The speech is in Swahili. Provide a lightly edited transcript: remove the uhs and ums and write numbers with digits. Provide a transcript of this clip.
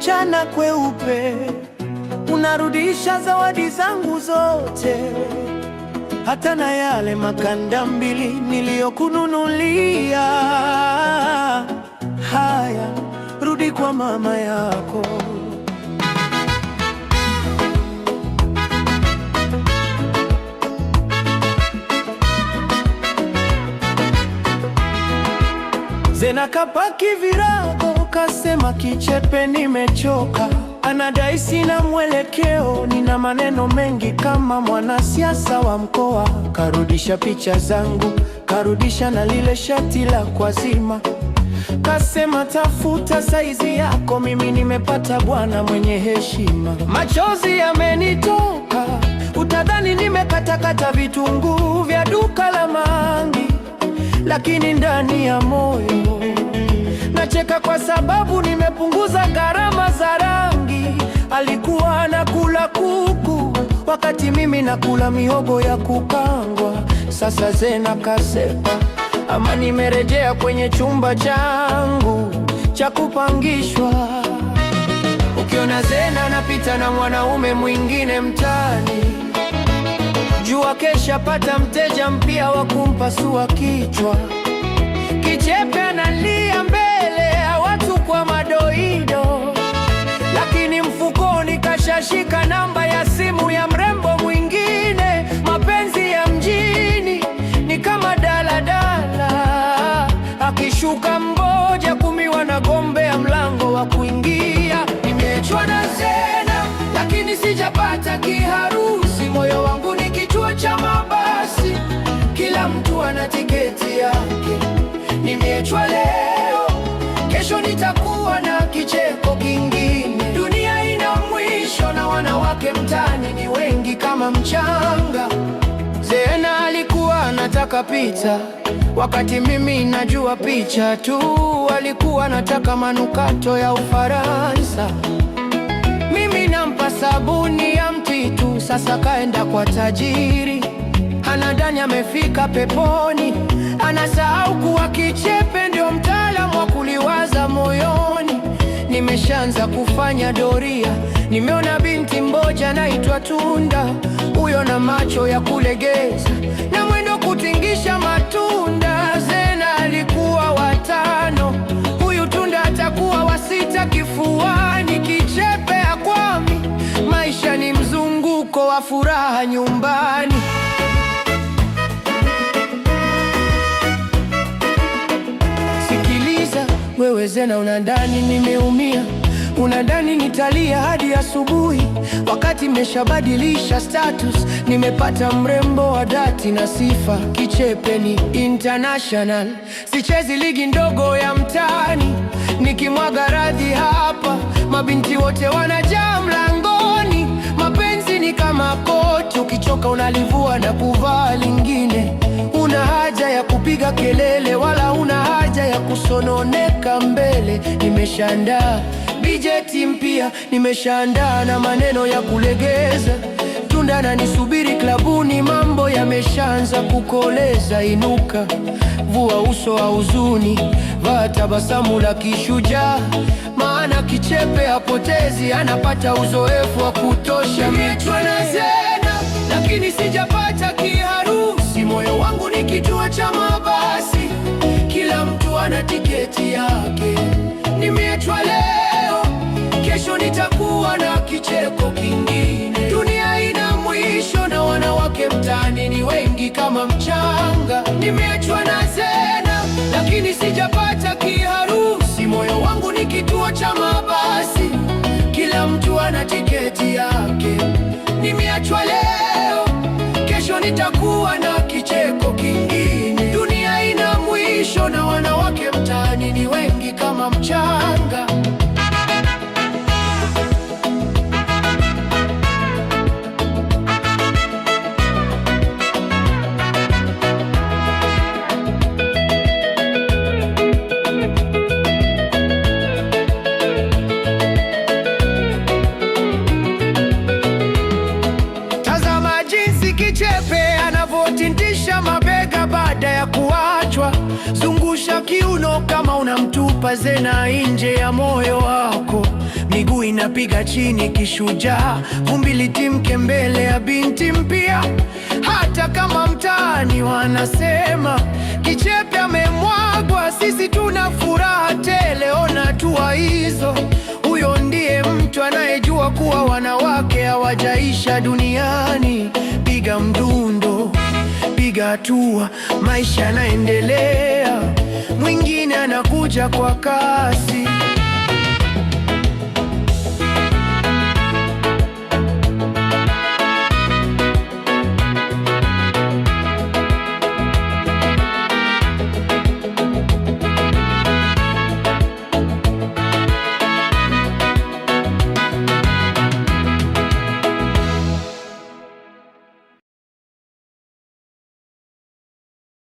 mchana kweupe, unarudisha zawadi zangu zote, hata na yale makanda mbili niliyokununulia. Haya, rudi kwa mama yako. Zena kapaki virago, kasema Kichepe nimechoka. Anadai sina mwelekeo, nina maneno mengi kama mwanasiasa wa mkoa. Karudisha picha zangu, karudisha na lile shati la kwazima. Kasema tafuta saizi yako, mimi nimepata bwana mwenye heshima. Machozi yamenitoka, utadhani nimekatakata vitunguu vya duka la Mangi, lakini ndani ya moyo nacheka kwa sababu nimepunguza gharama za rangi. Alikuwa anakula kuku wakati mimi nakula mihogo ya kukangwa. Sasa Zena kasema ama nimerejea kwenye chumba changu cha kupangishwa. Ukiona Zena anapita na mwanaume mwingine mtaani, jua kesha pata mteja mpya wa kumpasua kichwa. Kichepe analia mbele ya watu kwa madoido, lakini mfukoni kashashika namba ya simu ya mrembo mwingine. Mapenzi ya mjini ni kama daladala, akishuka mmoja 10 wanagombea mlango wa kuingia. Nimeachwa na Zena lakini sijapata kiharusi. Moyo wangu ni kituo cha mabasi, kila mtu ana tiketi yake. Nimeachwa leo, kesho nitakuwa na kicheko kingine. Dunia ina mwisho na wanawake mtaani ni wengi kama mchanga. Zena alikuwa anataka pita, wakati mimi najua picha tu. Alikuwa anataka manukato ya Ufaransa, mimi nampa sabuni ya mtitu. Sasa kaenda kwa tajiri, anadhani amefika peponi. Anasahau kuwa Kichepe ndio mtaalamu wa kuliwaza moyoni. Nimeshaanza kufanya doria, nimeona binti mmoja anaitwa Tunda. Huyo na macho ya kulegeza na mwendo kutingisha matunda. Zena alikuwa watano, huyu Tunda atakuwa wa 6 kifuani. Kichepe akwami, maisha ni mzunguko wa furaha nyumbani. Wewe Zena unadhani nimeumia, unadhani nitalia hadi asubuhi, wakati nimeshabadilisha status. Nimepata mrembo wa dhati na sifa. Kichepe ni international, sichezi ligi ndogo ya mtaani. Nikimwaga radhi hapa, mabinti wote wanajaa mlangoni. Mapenzi ni kama koti, ukichoka unalivua na kuvaa lingine. Una haja ya kupiga kelele, wala una haja ya kusononeka mbele. Nimeshaandaa bijeti mpya, nimeshaandaa na maneno ya kulegeza. Tunda na nisubiri klabuni, mambo yameshaanza kukoleza. Inuka, vua uso wa huzuni, vaa tabasamu la kishujaa, maana Kichepe hapotezi, anapata uzoefu wa kutosha. Nimeachwa na Zena lakini sijapata kiharusi. Moyo wangu ni kituo cha mabasi, kila mtu ana tiketi yake. Nimeachwa leo, kesho nitakuwa na kicheko kingine. Dunia ina mwisho na wanawake mtaani ni wengi kama mchanga. Nimeachwa na Zena lakini sijapata kiharusi. Moyo wangu ni kituo cha mabasi, kila mtu ana tiketi yake. Nimeachwa leo, kesho nitakuwa na kicheko kingine. Dunia ina mwisho na wanawake mtaani ni wengi kama mchanga. Kichepe anavyotingisha mabega baada ya kuachwa. Zungusha kiuno kama unamtupa Zena nje ya moyo wako. Miguu inapiga chini kishujaa, vumbi litimke mbele ya binti mpya. Hata kama mtaani wanasema Kichepe amemwagwa, sisi tuna furaha tele. Ona hatua hizo, huyo ndiye mtu anayejua kuwa wanawake hawajaisha duniani. Piga mdundo, piga hatua, maisha yanaendelea, mwingine anakuja kwa kasi.